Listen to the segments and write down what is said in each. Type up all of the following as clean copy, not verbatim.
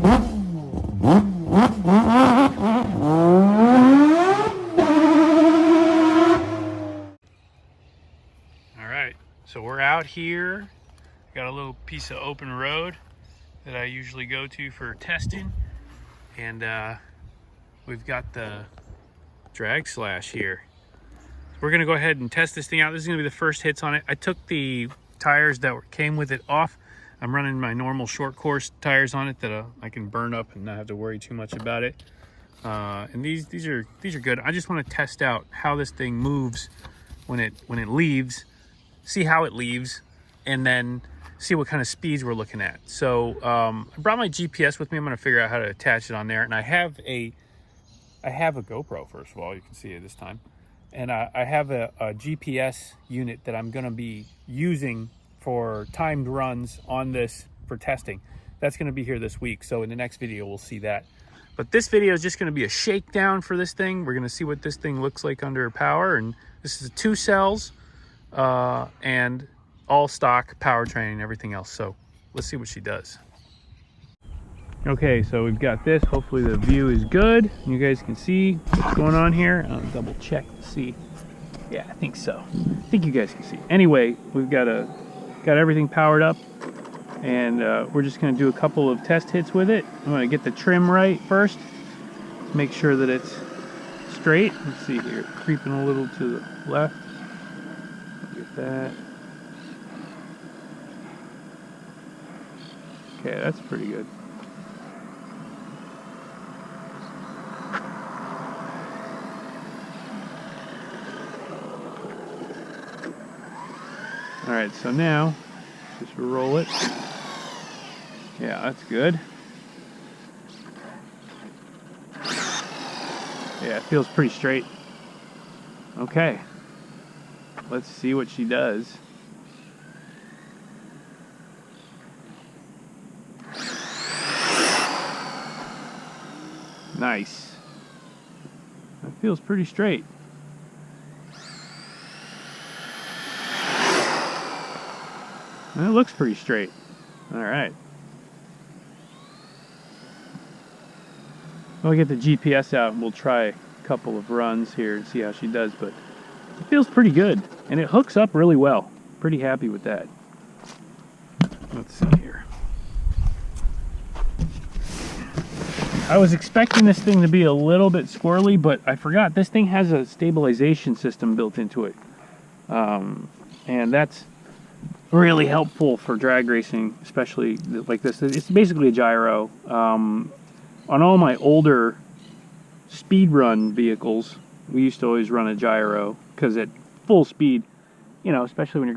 Alright, so we're out here. Got a little piece of open road that I usually go to for testing. And we've got the Traxxas here. We're gonna go ahead and test this thing out. This is gonna be the first hits on it. I took the tires that came with it off. I'm running my normal short course tires on it that I can burn up and not have to worry too much about it. And these are good. I just want to test out how this thing moves when it leaves, see how it leaves, and then see what kind of speeds we're looking at. So I brought my GPS with me. I'm gonna figure out how to attach it on there, and I have a GoPro. First of all, you can see it this time. And I have a GPS unit that I'm going to be using for timed runs on this for testing. That's going to be here this week. So in the next video, we'll see that. But this video is just going to be a shakedown for this thing. We're going to see what this thing looks like under power. And this is 2 cells and all stock powertrain and everything else. So let's see what she does. Okay, so we've got this. Hopefully the view is good. You guys can see what's going on here. I'll double check to see. Yeah, I think so. I think you guys can see. Anyway, we've got everything powered up, and we're just going to do a couple of test hits with it. I'm going to get the trim right first. Make sure that it's straight. Let's see here, creeping a little to the left. Get that. Okay, that's pretty good. All right, so now just roll it. Yeah, that's good. Yeah, it feels pretty straight. Okay, let's see what she does. Nice. That feels pretty straight. And it looks pretty straight. All right. We'll get the GPS out and we'll try a couple of runs here and see how she does, but it feels pretty good and it hooks up really well. Pretty happy with that. Let's see here. I was expecting this thing to be a little bit squirrely, but I forgot this thing has a stabilization system built into it. And that's really helpful for drag racing, especially like this. It's basically a gyro. On all my older speed run vehicles, we used to always run a gyro because at full speed, you know, especially when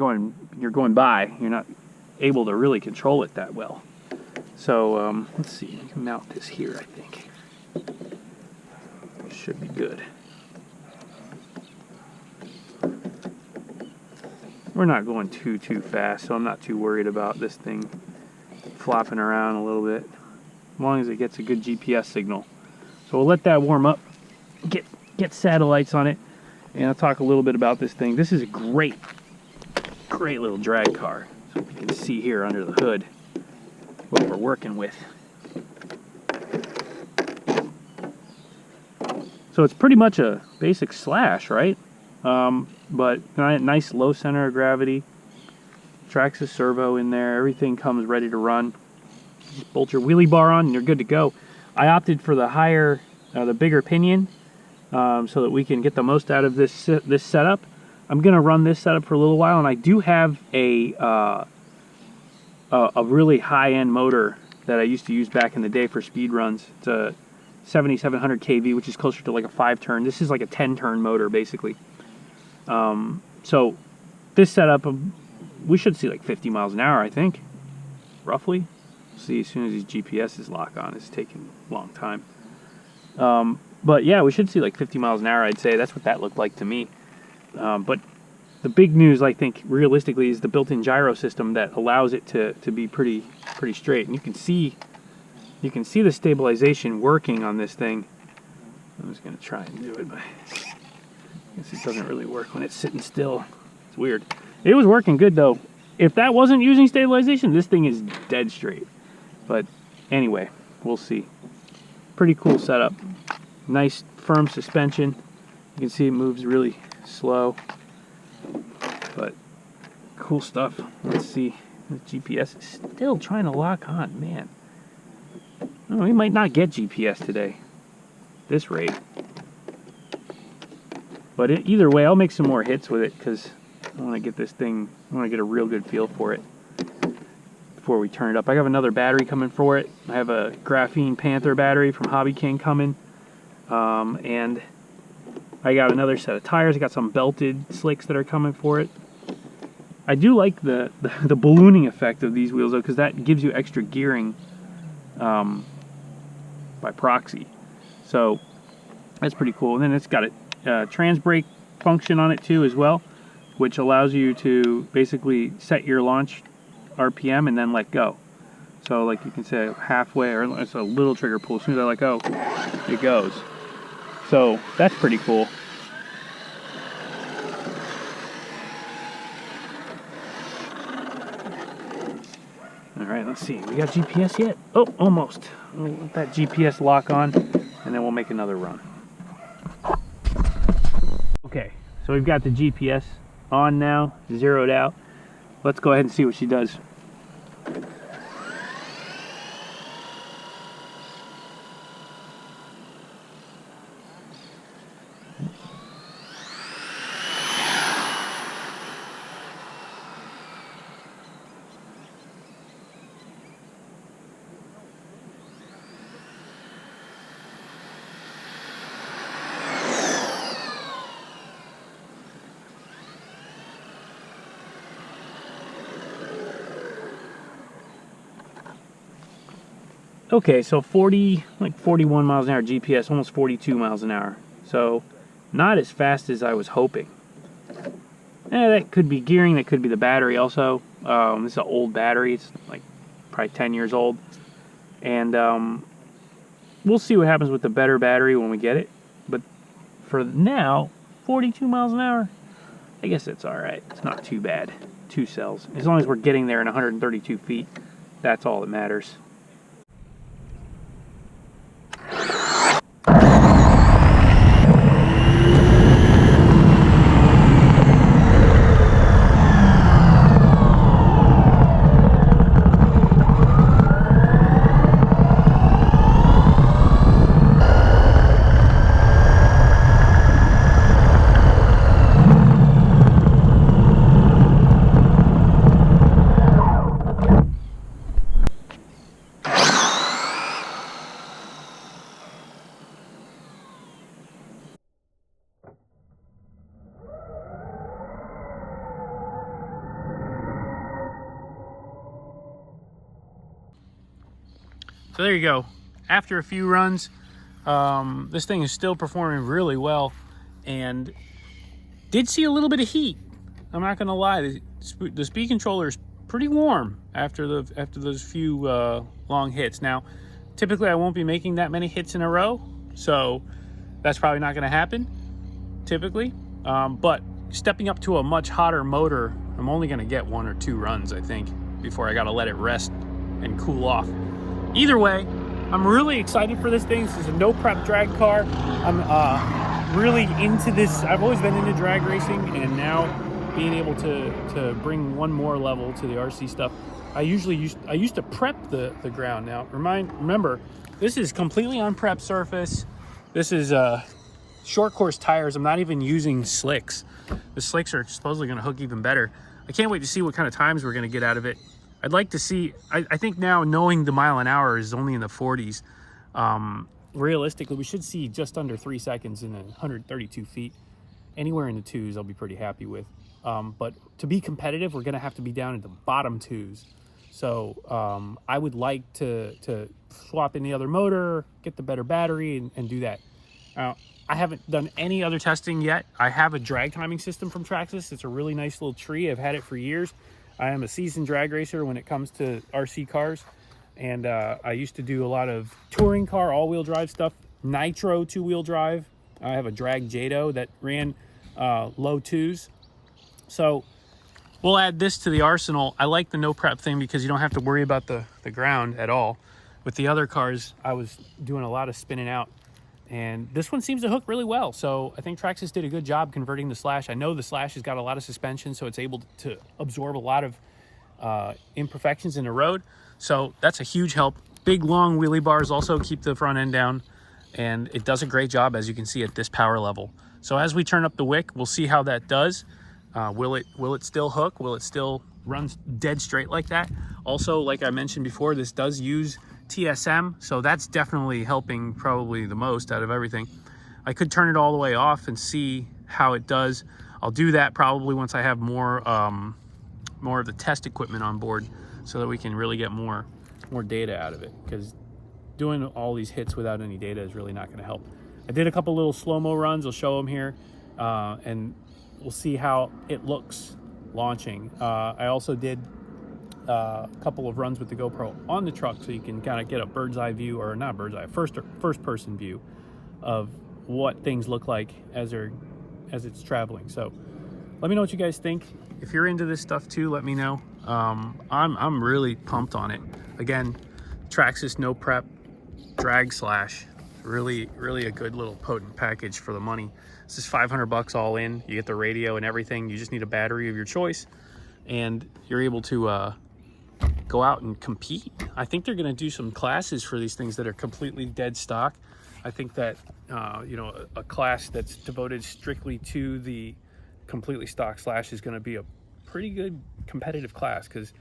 you're going by, you're not able to really control it that well. So let's see, we can mount this here. I think should be good. We're not going too fast, so I'm not too worried about this thing flopping around a little bit, as long as it gets a good GPS signal. So we'll let that warm up, get satellites on it, and I'll talk a little bit about this thing. This is a great little drag car. So you can see here under the hood what we're working with. So it's pretty much a basic slash, right? But nice low center of gravity, Traxxas servo in there, everything comes ready to run. Just bolt your wheelie bar on and you're good to go. I opted for the bigger pinion, so that we can get the most out of this setup. I'm gonna run this setup for a little while, and I do have a really high-end motor that I used to use back in the day for speed runs. It's a 7700 kV, which is closer to like a 5-turn. This is like a 10-turn motor, basically. So this setup, we should see like 50 miles an hour, I think, roughly. We'll see as soon as these GPSs lock on. It's taking a long time. But yeah, we should see like 50 miles an hour, I'd say. That's what that looked like to me. But the big news, I think, realistically, is the built-in gyro system that allows it to be pretty straight. And you can see the stabilization working on this thing. I'm just gonna try and do it, but I guess it doesn't really work when it's sitting still. It's weird. It was working good though. If that wasn't using stabilization, this thing is dead straight. But anyway, we'll see. Pretty cool setup. Nice firm suspension. You can see it moves really slow, but cool stuff. Let's see. The GPS is still trying to lock on, man. Oh, we might not get GPS today. This rate. But either way, I'll make some more hits with it because I want to get this thing, I want to get a real good feel for it before we turn it up. I have another battery coming for it. I have a Graphene Panther battery from Hobby King coming. And I got another set of tires. I got some belted slicks that are coming for it. I do like the ballooning effect of these wheels though, because that gives you extra gearing by proxy. So that's pretty cool. And then it's got a trans brake function on it too as well, which allows you to basically set your launch RPM and then let go. So like you can say halfway, or it's a little trigger pull. As soon as I let go, it goes. So that's pretty cool. All right, let's see. We got GPS yet? Oh, almost. Let me let that GPS lock on, and then we'll make another run. Okay, so we've got the GPS on now, zeroed out. Let's go ahead and see what she does. Okay, so 41 miles an hour GPS, almost 42 miles an hour. So not as fast as I was hoping. That could be gearing, that could be the battery also. This is an old battery, it's like probably 10 years old. And we'll see what happens with the better battery when we get it. But for now, 42 miles an hour, I guess it's alright. It's not too bad. 2 cells. As long as we're getting there in 132 feet, that's all that matters. So there you go. After a few runs, this thing is still performing really well, and did see a little bit of heat. I'm not gonna lie, the speed controller is pretty warm after those few long hits. Now, typically I won't be making that many hits in a row, so that's probably not gonna happen typically. But stepping up to a much hotter motor, I'm only gonna get 1 or 2 runs, I think, before I gotta let it rest and cool off. Either way, I'm really excited for this thing. This is a no prep drag car. I'm really into this. I've always been into drag racing, and now being able to bring one more level to the RC stuff. I used to prep the ground. Now remember, this is completely unprepped surface. This is short course tires. I'm not even using slicks. The slicks are supposedly going to hook even better. I can't wait to see what kind of times we're going to get out of it. I'd like to see, I think now knowing the mile an hour is only in the 40s, realistically, we should see just under 3 seconds in 132 feet. Anywhere in the 2s, I'll be pretty happy with. But to be competitive, we're going to have to be down at the bottom 2s. So I would like to swap in the other motor, get the better battery, and do that. I haven't done any other testing yet. I have a drag timing system from Traxxas. It's a really nice little tree. I've had it for years. I am a seasoned drag racer when it comes to RC cars, and I used to do a lot of touring car all-wheel drive stuff, nitro 2-wheel drive. I have a drag Jado that ran low 2s. So we'll add this to the arsenal. I like the no prep thing because you don't have to worry about the ground at all. with the other cars, I was doing a lot of spinning out, and this one seems to hook really well. So I think Traxxas did a good job converting the Slash. I know the Slash has got a lot of suspension, so it's able to absorb a lot of imperfections in the road. So that's a huge help. Big long wheelie bars also keep the front end down, and it does a great job, as you can see, at this power level. So as we turn up the wick, we'll see how that does. Will it still hook? Will it still run dead straight like that? Also, like I mentioned before, this does use TSM, so that's definitely helping probably the most out of everything. I could turn it all the way off and see how it does. I'll do that probably once I have more of the test equipment on board, so that we can really get more data out of it, because doing all these hits without any data is really not going to help. I did a couple little slow-mo runs. I'll show them here, and we'll see how it looks launching. I also did a couple of runs with the GoPro on the truck, so you can kind of get a bird's eye view, or not bird's eye, first person view of what things look like as it's traveling. So let me know what you guys think. If you're into this stuff too, let me know. I'm really pumped on it. Again, Traxxas no prep drag slash, really a good little potent package for the money. This is 500 bucks all in. You get the radio and everything. You just need a battery of your choice, and you're able to go out and compete. I think they're going to do some classes for these things that are completely dead stock. I think that you know, a class that's devoted strictly to the completely stock Slash is going to be a pretty good competitive class, because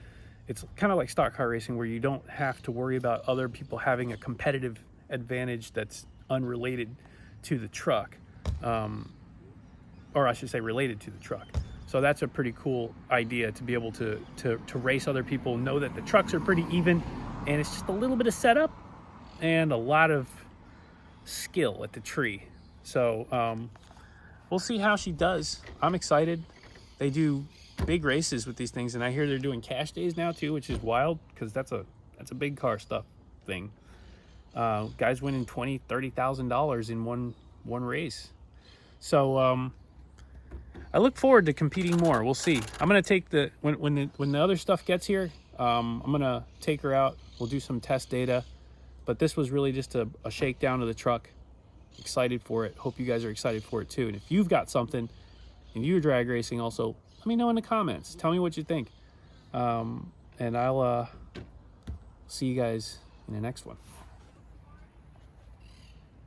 it's kind of like stock car racing, where you don't have to worry about other people having a competitive advantage that's unrelated to the truck, or I should say related to the truck. So that's a pretty cool idea, to be able to race other people, know that the trucks are pretty even, and it's just a little bit of setup and a lot of skill at the tree. So we'll see how she does. I'm excited. They do big races with these things, and I hear they're doing cash days now too, which is wild, because that's a big car stuff thing. Guys winning $20,000-$30,000 in one race. So I look forward to competing more. We'll see. I'm gonna take when the other stuff gets here, I'm gonna take her out. We'll do some test data, but this was really just a shakedown of the truck. Excited for it. Hope you guys are excited for it too. And if you've got something and you're drag racing, also let me know in the comments. Tell me what you think, and I'll see you guys in the next one.